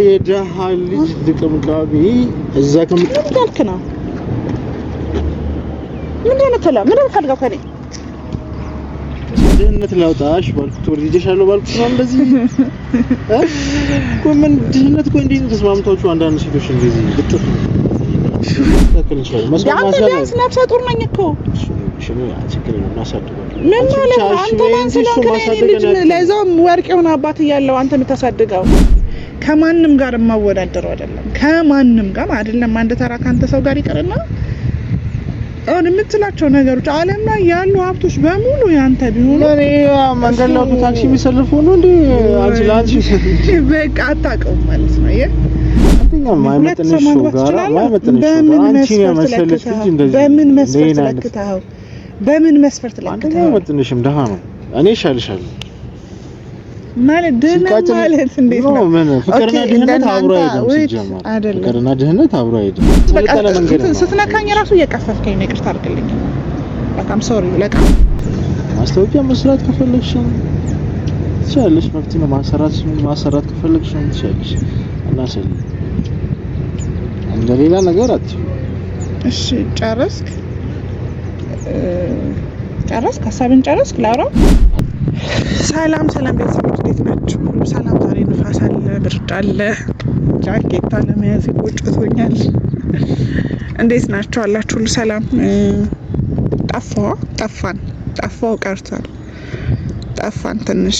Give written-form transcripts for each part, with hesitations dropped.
የደሃ ልጅ ድቅምቃቢ እዛ ከምትልክ ነው ምንድነው ፈልገው ከኔ ድህነት ላውጣሽ ባልኩት ወርጄሻለሁ ባልኩት ነው እንደዚህ ምን ድህነት እኮ እንዴት ተስማምታችሁ አንዳንድ ሴቶች እንደዚህ ልጥፍ ተከል ይችላል መስማማት ቢያንስ ነፍሰ ጡር ነኝ እኮ ሽኑ ችግር ነው ማሳደግ ምን ማለት አንተ ማን ስለሆነ ለዛም ወርቅ የሆነ አባት እያለው አንተ የምታሳድገው ከማንም ጋር ማወዳደረው አይደለም ከማንም ጋር አይደለም አንድ ተራ ካንተ ሰው ጋር ይቀርና አሁን የምትላቸው ነገሮች ዓለም ላይ ያሉ ሀብቶች በሙሉ ያንተ ቢሆኑ እኔ መንገድ ላይ ታክሲ የሚሰልፉ ነው እንዴ አንቺ በቃ አታውቀውም ማለት ነው አንተኛ ማይመጥንሽ ጋራ ማይመጥንሽ አንቺ የመሰለሽ ልጅ እንደዚህ በምን መስፈርት ለክተህ አንተኛ ማይመጥንሽም ደሃ ነው እኔ እሻልሻለሁ ማለት ድህነት ማለት እንዴት ነው ምን ፍቅርና ድህነት አብሮ አይደለም ፍቅርና ድህነት አብሮ አይደለም ስትነካኝ ራሱ እየቀፈፍከኝ ነው ይቅርታ አድርግልኝ በጣም ሶሪ ለቃ ማስታወቂያ መስራት ከፈለግሽ ትችያለሽ መብት ነው ማሰራት ከፈለግሽ ትችያለሽ እና ሰል እንደሌላ ነገር አትይ እሺ ጨረስክ ሀሳብን ጨረስክ ላውራው ሰላም ቤተሰቦች እንዴት ናችሁ? ሁሉ ሰላም። ዛሬ ንፋስ አለ፣ ብርድ አለ፣ ጃኬት አለመያዝ ይቆጭቶኛል። እንዴት ናችሁ? አላችሁ ሁሉ ሰላም? ጠፋው ጠፋን ትንሽ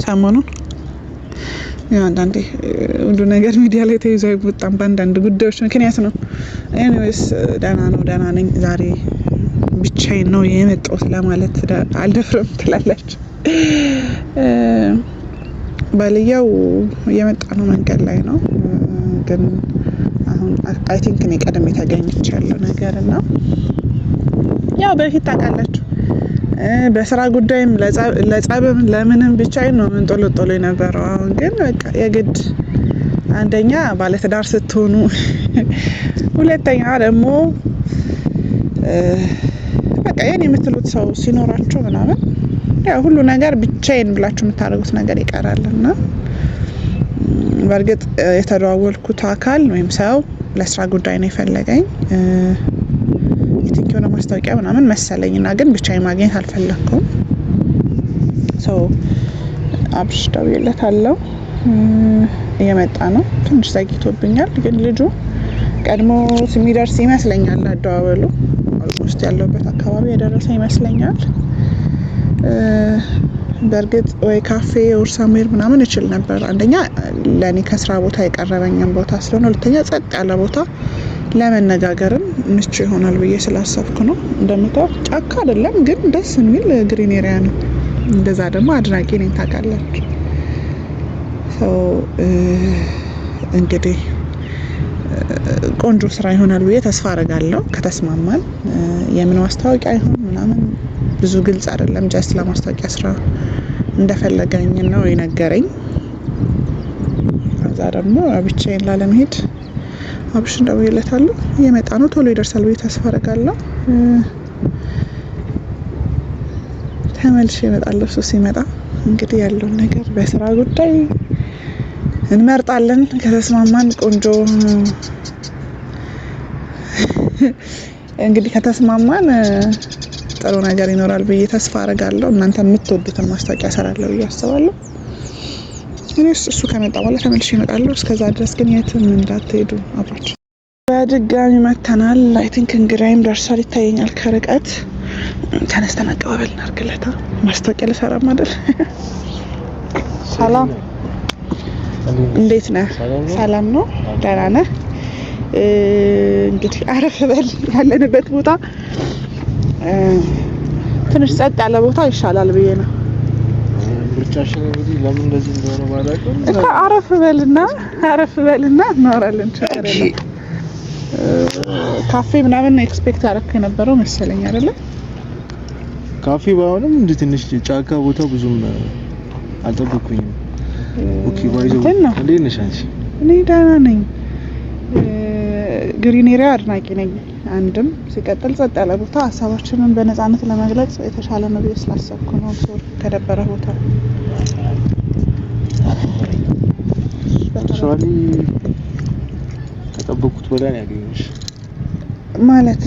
ሰሞኑን አንዳንዴ ሁሉ ነገር ሚዲያ ላይ ተይዞ አይወጣም በአንዳንድ ጉዳዮች ምክንያት ነው። ኤኒዌይስ ደህና ነኝ ዛሬ ብቻዬን ነው የመጣሁት ለማለት አልደፍርም ትላላችሁ። ባልየው የመጣ ነው መንገድ ላይ ነው ግን አሁን አይ ቲንክ እኔ ቀደም የተገኘቻለሁ ነገርና ያው በፊት ታውቃላችሁ በስራ ጉዳይም ለጸብም ለምንም ብቻዬን ነው መንጦለጦሎ የነበረው። አሁን ግን በቃ የግድ አንደኛ ባለትዳር ስትሆኑ ሁለተኛ ደግሞ በቃ የኔ የምትሉት ሰው ሲኖራችሁ ምናምን ያው ሁሉ ነገር ብቻዬን ብላችሁ የምታደርጉት ነገር ይቀራልና በእርግጥ የተደዋወልኩት አካል ወይም ሰው ለስራ ጉዳይ ነው የፈለገኝ የሆነ ማስታወቂያ ምናምን መሰለኝና ግን ብቻዬን ማግኘት አልፈለኩም። አብሽ ደውዬለታለሁ እየመጣ ነው ትንሽ ዘግይቶብኛል ግን ልጁ ቀድሞ የሚደርስ ይመስለኛል አደዋወሉ ውስጥ ያለበት አካባቢ የደረሰ ይመስለኛል። በእርግጥ ወይ ካፌ ኦር ሳምዌር ምናምን እችል ነበር አንደኛ ለኔ ከስራ ቦታ የቀረበኝን ቦታ ስለሆነ ሁለተኛ ጸጥ ያለ ቦታ ለመነጋገርም ምቹ ይሆናል ብዬ ስላሰብኩ ነው። እንደምታውቁ ጫካ አይደለም ግን ደስ የሚል ግሪን ኤሪያ ነው። እንደዛ ደግሞ አድናቂ ነኝ ታውቃላችሁ። እንግዲህ ቆንጆ ስራ ይሆናል ብዬ ተስፋ አደርጋለሁ ከተስማማን። የምን ማስታወቂያ ይሆን ምናምን ብዙ ግልጽ አይደለም ጀስት ለማስታወቂያ ስራ እንደፈለገኝ ነው የነገረኝ። ከዛ ደግሞ ብቻዬን ላለመሄድ አብሽ ደውዬለታለሁ እየመጣ ነው ቶሎ ይደርሳል ብዬ ተስፋ አደርጋለሁ። ተመልሼ እመጣለሁ እሱ ሲመጣ እንግዲህ ያለውን ነገር በስራ ጉዳይ እንመርጣለን ከተስማማን ቆንጆ እንግዲህ ከተስማማን ጥሩ ነገር ይኖራል ብዬ ተስፋ አደርጋለሁ። እናንተ የምትወዱትን ማስታወቂያ እሰራለሁ ብዬ አስባለሁ። እኔስ እሱ ከመጣ በኋላ ተመልሼ እመጣለሁ። እስከዛ ድረስ ግን የትም እንዳትሄዱ አብራችሁ። በድጋሚ መተናል። አይ ቲንክ እንግዳይም ደርሷል ይታየኛል ከርቀት። ተነስተን አቀባበል እናድርግለታ። ማስታወቂያ ልሰራ አይደል? ሰላም እንዴት ነህ? ሰላም ነው? ደህና ነህ? እንግዲህ አረፍ በል ያለንበት ቦታ ትንሽ ጸጥ ያለ ቦታ ይሻላል ብዬ ነው። ብቻሽን እንግዲህ ለምን እንደዚህ እንደሆነ ባላውቅም እኮ አረፍ በልና እናወራለን። ችግር የለም። ካፌ ምናምን ኤክስፔክት አደረክ የነበረው መሰለኝ አይደለ? ካፌ ባይሆንም እንደ ትንሽ ጫካ ቦታ ብዙም አልጠበቅኩኝም። ኦኬ ባይዘው እንዴት ነሽ አንቺ? እኔ ደህና ነኝ። ግሪን ኤሪያ አድናቂ ነኝ። አንድም ሲቀጥል ጸጥ ያለ ቦታ ሀሳባችንን በነፃነት ለመግለጽ የተሻለ ነው ብዬ ስላሰብኩ ነው። ሶሪ ከደበረ ቦታ ቶታሊ ከጠበቁት በላይ ያገኘሽ ማለት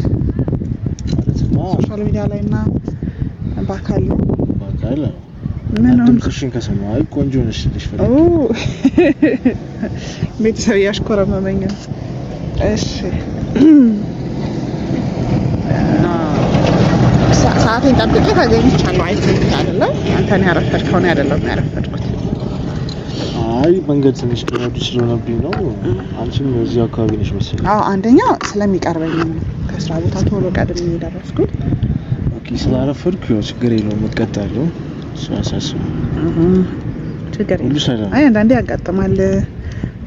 ሶሻል ሚዲያ ላይ እና በአካል ምን ነው ድምፅሽን ከሰማሁ ቆንጆ ነሽ ልሽ ፈልግ ቤተሰብ ያሽኮረመመኝ እሺ እና ሰዓቴን ጠብቄ ታገኝቻለሁ አይተክ አይደለ አንተን ያረፈድከው ነው አይደለም ያረፈድኩት አይ መንገድ ትንሽ ቀረብ ስለሆነብኝ ነው አንቺም እዚህ አካባቢ ነሽ መሰለኝ አዎ አንደኛ ስለሚቀርበኝ ነው ከስራ ቦታ ቶሎ ቀድሜ የደረስኩት ኦኬ ስላረፈድኩ ችግር የለውም እቀጣለሁ ሳሳስብ ችግር የለም አይ አንዳንዴ ያጋጥማል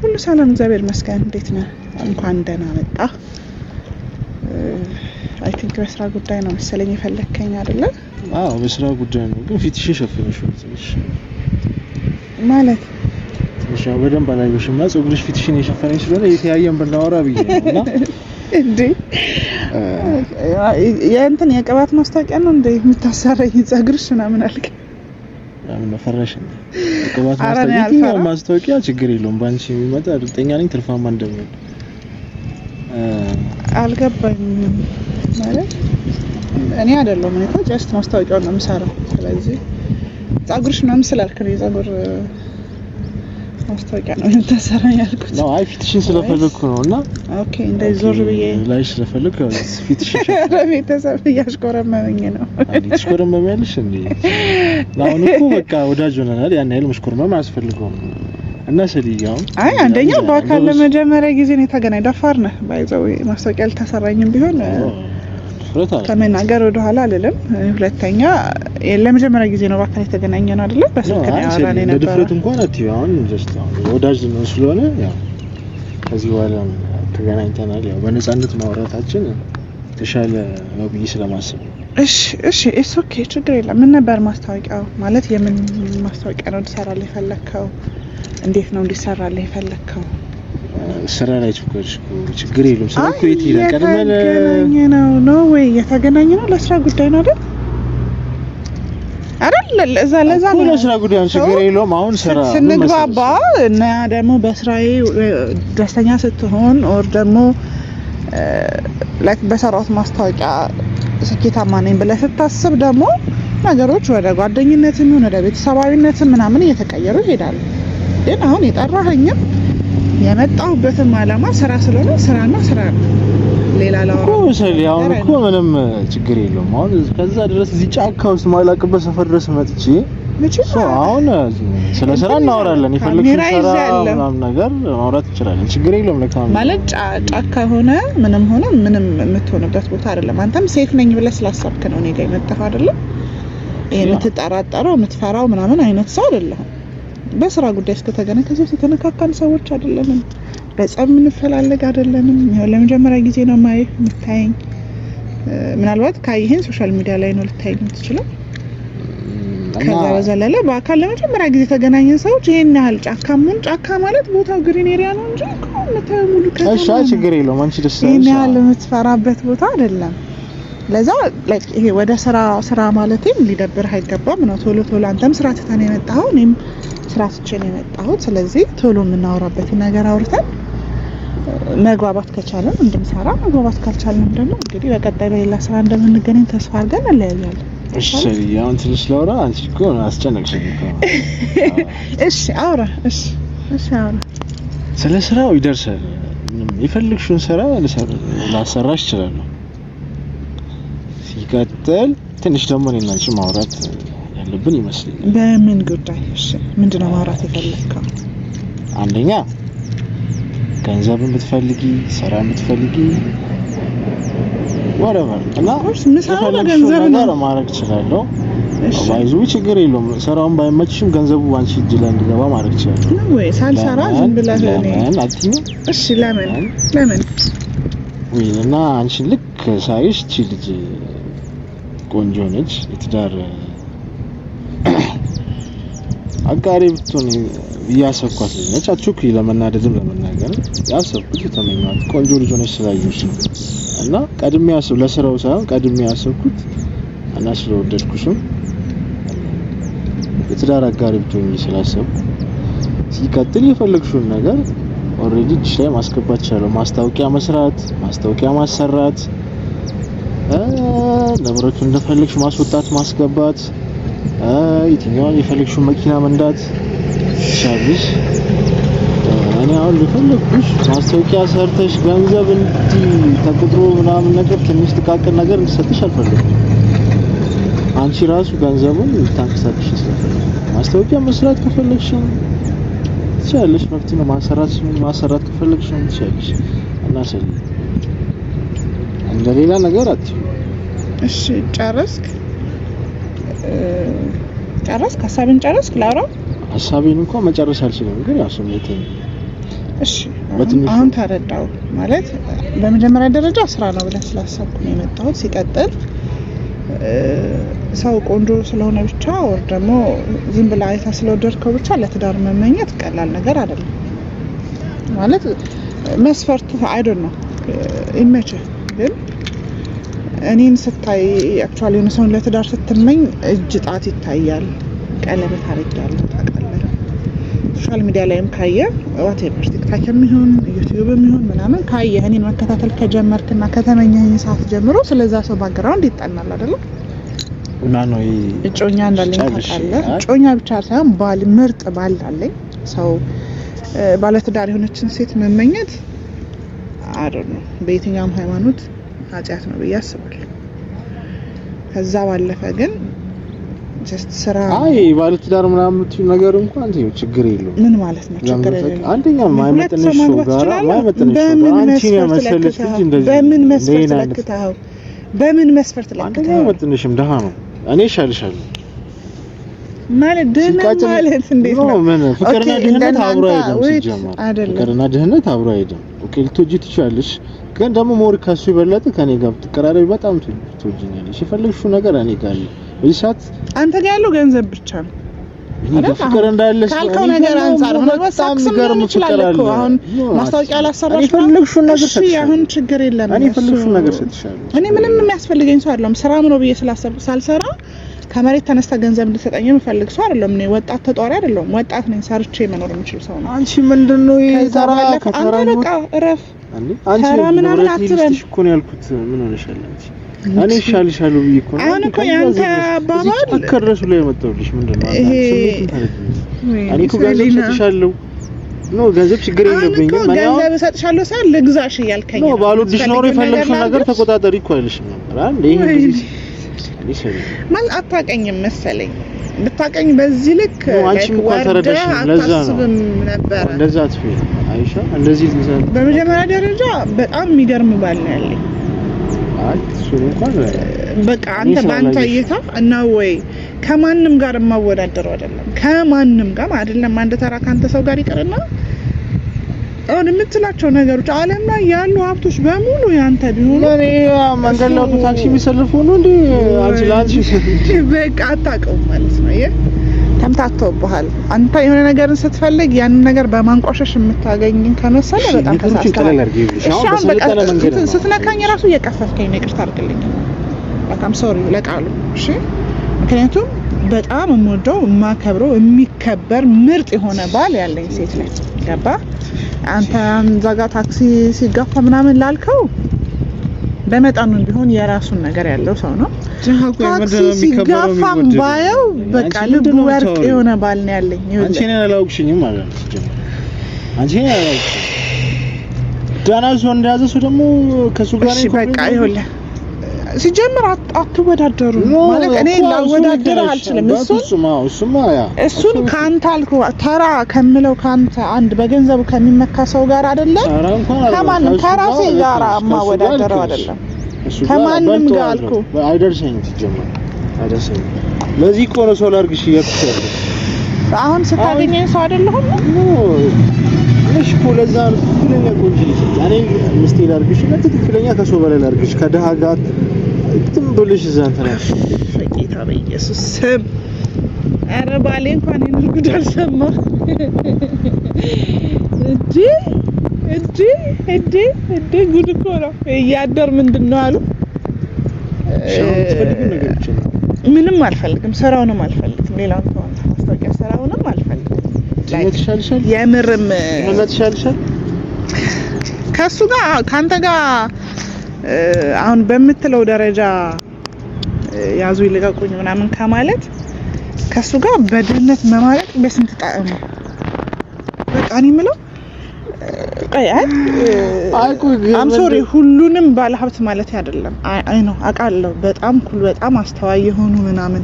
ሁሉ ሰላም እግዚአብሔር ይመስገን እንዴት ነህ እንኳን ደህና መጣ አይ ቲንክ በስራ ጉዳይ ነው መሰለኝ የፈለከኝ አይደለ አዎ በስራ ጉዳይ ነው ግን ፊትሽ ሸፍነሽ ትንሽ ማለት ትንሽ በደንብ አላየሽም እና ፀጉርሽ ፊትሽን የሸፈነሽ ስለሆነ የተያየን ብናወራ ብዬ ነውና እንዴ የእንትን የቅባት ማስታወቂያ ነው እንዴ የምታሰራኝ ፀጉርሽ ምናምን አልክ ምን ፈረሽ እንዴ ቅባት ማስታወቂያ ችግር የለውም ባንቺ የሚመጣ እርግጠኛ ነኝ ትርፋማ እንደሚሆን አልገባኝም ማለት እኔ አይደለም እኔ እኮ ጀስት ማስታወቂያውን ነው የምሰራው ስለዚህ ፀጉርሽ ምናምን ስላልክ ነው የፀጉር ማስታወቂያ ነው የምታሰራኝ ያልኩት ነው አይ ፊትሽን ስለፈለኩ ነውና ኦኬ እንደዚህ ዞር ብዬ ላይ ስለፈለኩ ፊትሽን ቤተሰብ ያሽኮረመመኝ ነው ትሽኮረመሚያለሽ እንዴ አሁን እኮ በቃ ወዳጅ ሆነናል ያን ያህል መሽኮረመም አያስፈልገውም እና ስለያው አይ አንደኛው በአካል ለመጀመሪያ ጊዜ ነው የተገናኘ ደፋር ነህ ባይዘው ማስታወቂያ ልታሰራኝም ቢሆን ከመናገር ወደ ኋላ አይደለም ሁለተኛ ለመጀመሪያ ጊዜ ነው በአካል የተገናኘ ነው አይደለ በስልክ ነው ያወራን ነበር ለድፍረት እንኳን አትይው አሁን ጀስት ወዳጅ ነው ስለሆነ ያው ከዚህ በኋላ ተገናኝተናል ያው በነፃነት ማውራታችን ተሻለ ነው ብዬ ስለማስብ እሺ እሱ ኦኬ ችግር የለም ምን ነበር ማስታወቂያው ማለት የምን ማስታወቂያ ነው እንድሰራልህ የፈለከው እንዴት ነው እንዲሰራልህ የፈለከው ስራ ላይ ችግር የለም ስራ እኮ የት ይላል ቀድመን ነው ወይ የተገናኘ ነው ለስራ ጉዳይ ነው አይደል ለዛ ነው ለስራ ጉዳይ ነው ችግር የለውም አሁን ስራ ስንግባባ እና ደግሞ በስራዬ ደስተኛ ስትሆን ኦር ደግሞ ላይክ በሰራሁት ማስታወቂያ ስኬታማ ነኝ ብለህ ስታስብ ደግሞ ነገሮች ወደ ጓደኝነትም ወደ ቤተሰባዊነትም ምናምን እየተቀየሩ ይሄዳሉ ግን አሁን የጠራኸኝም የመጣሁበትም ዓላማ ስራ ስለሆነ ስራና ስራ ነው ሌላ ላውራ ያው እኮ ምንም ችግር የለውም አሁን ከዛ ድረስ እዚህ ጫካ ውስጥ ማላቅበት ሰፈር ድረስ መጥቼ አሁን ስለ ስራ እናወራለን ይፈልክሽ ስራ ምናምን ነገር ማውራት ይችላል ችግር የለውም ለካም ማለት ጫካ ሆነ ምንም የምትሆንበት ቦታ አይደለም አንተም ሴፍ ነኝ ብለህ ስላሰብክ ነው እኔ ጋር የመጣኸው አይደለም የምትጠራጠረው የምትፈራው ምናምን አይነት ሰው አይደለም በስራ ጉዳይ እስከተገናኘን ከዚህ የተነካካን ሰዎች አይደለንም በጸም እንፈላለግ አይደለንም ለመጀመሪያ ጊዜ ነው የምታየኝ ምናልባት ካይህን ሶሻል ሚዲያ ላይ ነው ልታየኝ የምትችለው ከዛ በዘለለ በአካል ለመጀመሪያ ጊዜ የተገናኘን ሰዎች ይሄን ያህል ጫካ ማለት ቦታው ግሪን ኤሪያ ነው እንጂ ኮምታው ሙሉ ከተማ እሺ ችግር የለውም አንቺ ደስ ይሄን ያህል የምትፈራበት ቦታ አይደለም ለዛ ላይክ ይሄ ወደ ስራ ማለትም ሊደብርህ አይገባም ነው ቶሎ አንተም ስራ ትተን የመጣኸው እኔም ስራ ትቼን የመጣሁት ስለዚህ ቶሎ የምናወራበት ነገር አውርተን መግባባት ከቻለን እንድንሰራ መግባባት ካልቻለን ደግሞ እንግዲህ በቀጣይ በሌላ ስራ እንደምንገናኝ ተስፋ አድርገን እንለያያለን እሺ ያው ትንሽ ላውራ አንቺ እኮ አስጨነቅሽኝ እኮ እሺ አውራ ስለ ስራው ይደርሳል የፈለግሽውን ስራ ላሰራሽ እችላለሁ ሲቀጥል ትንሽ ደግሞ እኔና አንቺ ማውራት ያለብን ይመስለኛል በምን ጉዳይ እሺ ምንድነው ማውራት የፈለግከው አንደኛ ገንዘብን ብትፈልጊ ስራ ብትፈልጊ whatever እና ምሳሌ ገንዘብ ነው ማድረግ እችላለሁ ባይዙ ችግር የለውም ስራውን ባይመችሽም ገንዘቡ አንቺ እጅ ላይ እንዲገባ ማድረግ እችላለሁ ነው ወይ ሳልሰራ ዝም ብለህ እኔ እሺ ለምን እና አንቺ ልክ ሳይሽ እቺ ልጅ ቆንጆ ነች የትዳር አጋሪ ብትሆን ያሰብኳት ነች አትቹክ ለመናደድም ለመናገር ያሰብኩት ተመኛት ቆንጆ ልጅ ሆነች ስላየሁሽ እና ቀድሜ ለስራው ሳይሆን ቀድሜ ያሰብኩት እና ስለወደድኩሽም የትዳር አጋሪ ብትሆን ስላሰብኩ ሲቀጥል የፈለግሽውን ነገር ኦሬዲ እጅ ላይ ማስገባት ይችላል። ማስታወቂያ መስራት፣ ማስታወቂያ ማሰራት፣ ንብረቱን እንደፈለግሽ ማስወጣት ማስገባት፣ የትኛውን የፈለግሽው መኪና መንዳት ትችላለሽ። እኔ አሁን ልፈልግሽ ማስታወቂያ ሰርተሽ ገንዘብ እንዲህ ተቆጥሮ ምናምን ነገር ትንሽ ጥቃቅን ነገር እንድሰጥሽ አልፈልግም። አንቺ ራሱ ገንዘቡን ታንቀሳቅሽ ስለፈለግሽ ማስታወቂያ መስራት ከፈለግሽም ትችላለሽ። መብት ነው። ማሰራት ከፈለግሽም ትችላለሽ። እና እንደሌላ ነገር አትይው። እሺ ጨረስክ? ሀሳብን ጨረስክ? ላውራ ሀሳቤን እንኳን መጨረስ አልችልም፣ ግን ያው ስሜቴን እሺ አሁን ተረዳው ማለት በመጀመሪያ ደረጃ ስራ ነው ብለህ ስላሰብኩ ነው የመጣሁት። ሲቀጥል ሰው ቆንጆ ስለሆነ ብቻ ወር ደግሞ ዝም ብላ አይታ ስለወደድከው ብቻ ለትዳር መመኘት ቀላል ነገር አይደለም። ማለት መስፈርቱ አይደል ነው ይመችህ። ግን እኔን ስታይ አክቹአሊ የሆነ ሰውን ለትዳር ስትመኝ እጅ ጣት ይታያል። ቀለበት አድርጋለሁ ታውቃለህ። ሶሻል ሚዲያ ላይም ካየ ዋትኤቨር ቲክታክም ይሁን ዩቲዩብም ይሁን ምናምን ካየ እኔን መከታተል ከጀመርክና ከተመኘኝ ሰዓት ጀምሮ ስለዛ ሰው ባክግራውንድ ይጣናል አይደል? እና ነው እጮኛ እንዳለኝ ታውቃለህ። እጮኛ ብቻ ሳይሆን ባል፣ ምርጥ ባል አለኝ። ሰው ባለትዳር የሆነችን ሴት መመኘት አይደል ነው በየትኛውም ሃይማኖት ኃጢአት ነው ብዬ አስባለሁ። ከዛ ባለፈ ግን ጀስት ስራ ባለትዳር ምናምን የምትይው ነገር እንኳን ችግር የለውም። ምን ማለት ነው ችግር የለውም? አንደኛ ማይመጥንሽ ጋር አንቺ ነው መሰለሽ እንጂ እንደዚህ በምን መስፈርት ለክተው ማይመጥንሽም ደሃ ነው። እኔ እሻልሻለሁ ማለት ድህነት ማለት እንዴት ነው? ምን ፍቅርና ድህነት አብሮ አይሄድም። ፍቅርና ድህነት አብሮ አይሄድም። ኦኬ ልትወጂ ትችያለሽ፣ ግን ደግሞ ሞር ከሱ ይበለጥ ከኔ ጋር ብትቀራረቢ በጣም ትወጂኛለሽ። የፈለግሽው ነገር እኔ ጋር አለ። በዚህ ሰዓት አንተ ጋር ያለው ገንዘብ ብቻ ነው። ፍቅር እንዳለሽ ካልከው ነገር አንፃር ነው በጣም ገርም ፍቅር አለ። አሁን ማስታወቂያ ላሰራሽ የፈለግሽው ነገር ሰጥሽ። አሁን ችግር የለም። እኔ የፈለግሽው ነገር ሰጥሻለሁ። እኔ ምንም የሚያስፈልገኝ ሰው አይደለም። ስራ ነው ብዬ ስላሰብኩ ሳልሰራ ከመሬት ተነስተ ገንዘብ እንድትሰጠኝ የምፈልግ ሰው አይደለም። እኔ ወጣት ተጧሪ አይደለም። ወጣት ነኝ። ሰርቼ መኖር የምችል ሰው ነው። አንቺ ምንድነው የዘራ ከተራ ነው? በቃ እረፍ። አንቺ ምናምን አትበል እኮ ነው ያልኩት። ምን ሆነሻል አንቺ? እኔ እሻልሻለሁ ብዬ እኮ ነው። አሁን እኮ ያንተ አባባል አከረሱ ላይ መጣሁልሽ። ምንድነው እኔ እኮ ገንዘብ ሰጥሻለሁ ነው ገንዘብ ችግር የለብኝም። ገንዘብ ሰጥሻለሁ ሳይሆን ልግዛሽ እያልከኝ ነው። ባሉድሽ ኖር የፈለግሽው ነገር ተቆጣጣሪ እኮ አይልሽም ነበር አይደል? ይሄ እንደዚህ ማለት አታውቀኝም መሰለኝ። ብታውቀኝ በዚህ ልክ አንቺም እንኳን ተረዳሽኝ። ለዛ ነው እንደዛ አትፈይ አይሻ። እንደዚህ በመጀመሪያ ደረጃ በጣም የሚገርም ባል ነው ያለኝ። አይ እሱ እንኳን በቃ አንተ ባንተ እይታ እና ወይ ከማንም ጋር የማወዳደረው አይደለም። ከማንም ጋር አይደለም። አንድ ተራ ካንተ ሰው ጋር ይቀርና አሁን የምትላቸው ነገሮች ዓለም ላይ ያሉ ሀብቶች በሙሉ ያንተ ቢሆኑ እኔ መንገድ ላይ ታክሲ የሚሰልፉ ነው እንዴ? አንቺ ላንቺ በቃ አታውቀውም ማለት ነው። ተምታተውብሃል። አንተ የሆነ ነገርን ስትፈልግ ያንን ነገር በማንቋሸሽ የምታገኝ ከመሰለ በጣም ተሳስተሃል። ስትነካኝ ራሱ እየቀፈፍከኝ ነው። ይቅርታ አድርግልኝ። በጣም ሶሪ ለቃሉ። እሺ ምክንያቱም በጣም የምወደው የማከብረው የሚከበር ምርጥ የሆነ ባል ያለኝ ሴት ነኝ። ገባ? አንተ ዛጋ ታክሲ ሲጋፋ ምናምን ላልከው በመጠኑ ቢሆን የራሱን ነገር ያለው ሰው ነው። ታክሲ ሲጋፋም ባየው በቃ ልቡ ወርቅ የሆነ ባል ነው ያለኝ። አንቺ ነህ አላውቅሽኝም ማለት ነው። አንቺ ነህ አላውቅሽኝ። ዳናሱ እንደያዘ ሰው ደግሞ ከሱ ጋር እሺ በቃ ይኸውልህ ሲጀምር አትወዳደሩ ማለት እኔ ላወዳደር አልችልም። እሱን ካንተ አልኩ ተራ ከምለው ካንተ አንድ በገንዘቡ ከሚመካ ሰው ጋር አይደለም። ከማንም ከራሴ ጋር ማወዳደረው አይደለም። ከማንም ጋር አልኩ አይደርሰኝም። ሲጀምር አይደርሰኝም። ለዚህ እኮ ነው ሰው ላርግሽ እያልኩሽ። አሁን ስታገኘኝ ሰው አይደለሁም እሺ እኮ ለዛ ትክክለኛ ቆንጆ እኔ ምስቴ ላርግሽ እና ትክክለኛ ከሰው በላይ ላርግሽ ከደሃ ጋር እትም ብልሽ ዛንተራሽ ፈቂታ በኢየሱስ ስም ኧረ ባሌ እንኳን ይንርጉድ አልሰማ እዲ ጉድ እኮ ነው እያደር ምንድነው አሉ። ምንም አልፈልግም። ስራውንም አልፈልግም። ሌላው ማስታወቂያ ስራውንም አልፈልግም። የምርም ለተሻልሻል ከሱ ጋር ካንተ ጋር አሁን በምትለው ደረጃ ያዙ ይልቀቁኝ ምናምን ከማለት ከሱ ጋር በድህነት መማረጥ በስንት ጣዕም በቃ እኔ የምለው አም ሶሪ ሁሉንም ባለሀብት ማለት አይደለም። አይ ነው አውቃለሁ። በጣም ኩል በጣም አስተዋይ የሆኑ ምናምን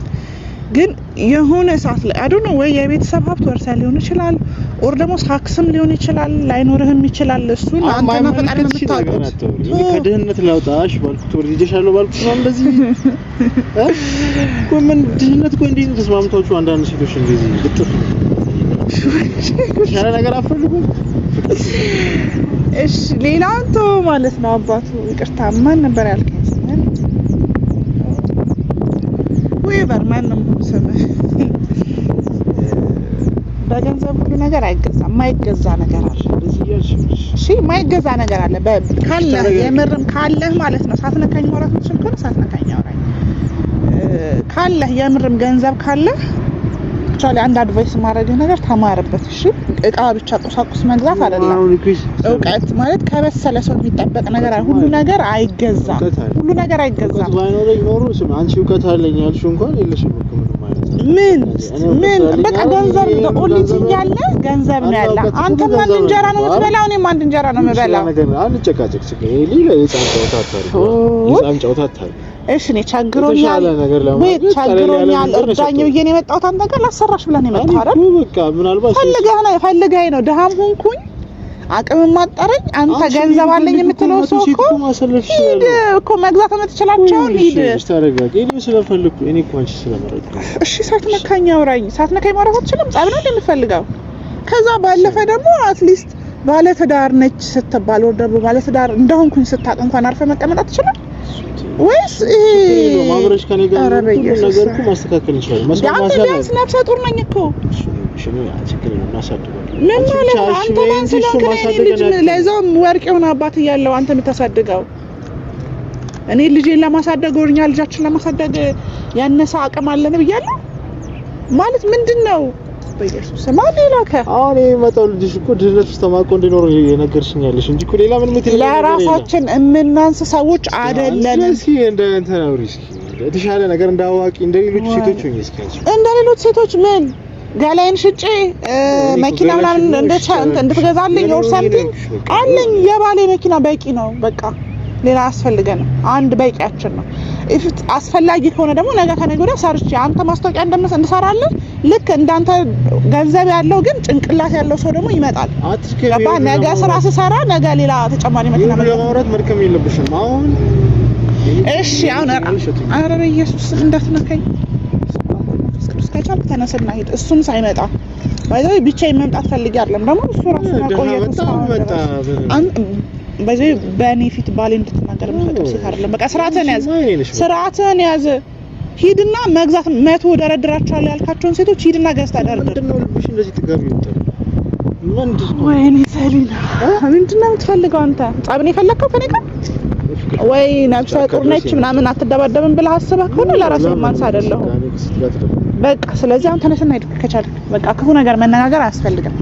ግን የሆነ ሰዓት ላይ አይ ዶንት ኖ ወይ የቤተሰብ ሀብት ወርሳ ሊሆን ይችላል ኦር ደግሞ ሳክስም ሊሆን ይችላል ላይኖርህም ይችላል። እሱን አንተና ፈቃድ የምታውቁት ከድህነት ላውጣሽ ባልኩት ወርጄሻለሁ ባልኩት ነው እንደዚህ ምን ድህነት እኮ እንዴት ተስማምታችሁ አንዳንድ ሴቶች እንደዚህ ልጥፍ ሻላ ነገር አፈልጉ። እሺ ሌላውን ተው ማለት ነው። አባቱ ይቅርታ ማን ነበር ያልከኝ? ወይ በርማን ነው ስምህ። በገንዘብ ሁሉ ነገር አይገዛም። የማይገዛ ነገር አለ። እሺ የማይገዛ ነገር አለ። ካለ የምርም ካለ ማለት ነው። ሳትነካኝ ወራት ምንም ከሆነ ሳትነካኝ አውራኝ ካለ የምርም ገንዘብ ካለ ቻለ አንድ አድቫይስ ማድረግህ ነገር ተማርበት። እሺ እቃ ብቻ ቁሳቁስ መግዛት አይደለም። እውቀት ማለት ከበሰለ ሰው የሚጠበቅ ነገር አለ። ሁሉ ነገር አይገዛም። ሁሉ ነገር አይገዛም። ባይኖረኝ ኖሮ ስም አንቺ እውቀት አለኝ ያልሽው እንኳን የለሽም እኮ ምንም ማለት ምን በቃ ገንዘብ ኦሊቲ ያለ ገንዘብ ነው ያለ። አንተ ማን እንጀራ ነው የምትበላው? እኔ ማን እንጀራ ነው የምበላው? ነገር አንጨቃጨቅ ሲገኝ ሌላ የጻን ጨዋታ አታሪ እሺ እኔ ቸግሮኛል ቸግሮኛል እርዳኝ ብዬ ነው የመጣሁት። አንተ ጋር ላሰራሽ ብለን የመጣው አይደል? በቃ ምናልባት ፈልገህ ነው ደሃም ሆንኩኝ አቅም ማጠረኝ አንተ ገንዘብ አለኝ የምትለው ሰው እኮ መግዛት የምትችላቸው ሂድ ታረጋግ እኔ ስለፈልኩ እኔ እኮ አንቺ ስለመረጥኩ እሺ ሳትነካኝ አውራኝ። ሳትነካኝ ማውራት አትችልም። ጸብ ነው የምትፈልገው። ከዛ ባለፈ ደግሞ አትሊስት ባለ ትዳር ነች ስትባል ወር ደግሞ ባለ ትዳር እንደሆንኩኝ ስታውቅ እንኳን አርፈ መቀመጥ አትችልም ወይስ ይሄ ማብረሽ ከኔ ጋር ነገር እኮ ማስተካከል ይችላል። መስማት ማሰብ ቢያንስ ነፍሰ ጡር ነኝ እኮ ሽኑ ያችግር ነው ማሳደግ ምን ማለት ነው? አንተ ማን ስለሆነ ለዛውም ወርቅ የሆነ አባት እያለው አንተ የምታሳድገው እኔ ልጄን ለማሳደግ ወርኛ ልጃችን ለማሳደግ ያነሰ አቅም አለን ብያለሁ ማለት ምንድነው? በኢየሱስ ማን ይላከ አሁን የመጣው ልጅሽ እኮ ድህነት ውስጥ ተማቆ እንዲኖር የነገርሽኛለሽ እንጂ እኮ ሌላ ምንም ምትል ለራሳችን እምናንስ ሰዎች አይደለንም። እስኪ እንደ እንትን ነው ሪስክ የተሻለ ነገር እንዳዋቂ እንደ ሌሎች ሴቶች ሆኜ እስኪ እንደ ሌሎች ሴቶች ምን ጋላይን ሽጬ መኪና ምናምን እንድትገዛልኝ ኦር ሳምቲንግ አለኝ። የባሌ መኪና በቂ ነው። በቃ ሌላ አስፈልገንም አንድ በቂያችን ነው። if አስፈላጊ ከሆነ ደግሞ ነገ ከነገ ወዲያ ሰርቼ አንተ ማስታወቂያ እንድሰራለህ ልክ እንዳንተ ገንዘብ ያለው ግን ጭንቅላት ያለው ሰው ደግሞ ይመጣል። ገባ? ነገ ስራ ስሰራ ነገ ሌላ ተጨማሪ መኪና ለማውራት መድከም የለብሽም። አሁን እሺ አሁን ኧረ በኢየሱስ እንዳትነካኝ ከቻልክ ተነስና ሂድ። እሱም ሳይመጣ ባይዘይ ብቻዬን መምጣት ፈልጌ አይደለም ደግሞ እሱ ራሱ ማቆየት በዚህ በእኔ ፊት ባሌ እንድትናገር መፈቀድ ሴት አይደለም። በቃ ስርዓትህን ያዝ ሂድና መግዛት 100 ደረድራቸዋለሁ ያልካቸውን ሴቶች ሂድና ገዝታ ደርድር። ምንድነው ልብሽ እንደዚህ ትጋቢ ይወጣል? ምንድነው? ወይኔ ሰሊና ምንድነው የምትፈልገው አንተ? ጸብን የፈለከው ከኔ ጋር ወይ ነፍሰ ጡር ነች ምናምን አትደባደብም ብለህ አስበህ ከሆነ ለራስህ ማንሳ አይደለሁም። በቃ ስለዚህ አሁን ተነስና ሂድ ከቻልክ። በቃ ክፉ ነገር መነጋገር አያስፈልግም።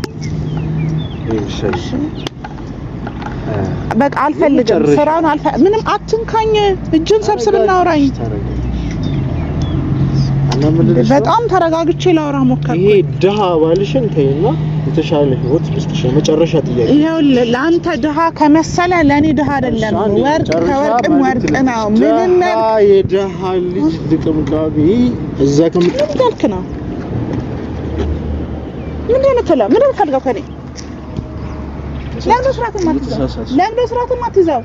በቃ አልፈልግም። ስራውን ምንም አትንካኝ። እጅን ሰብስብና አውራኝ። በጣም ተረጋግቼ ላውራ ሞከርኩ። ይሄ ድሃ ባልሽን ተይና የተሻለ ህይወት ልስጥሽ። መጨረሻ ጥያቄ ይኸውልህ ለአንተ ድሃ ከመሰለ ለኔ ድሃ አይደለም። ወርቅ ከወርቅም ወርቅ ነው። ምንም የድሃ ልጅ ድቅምቃቢ እዛ ከምትልክ ነው። ምንድነው ተላ ምንድነው ፈልገው ከኔ ለምን ስራቱን ማትይዘው?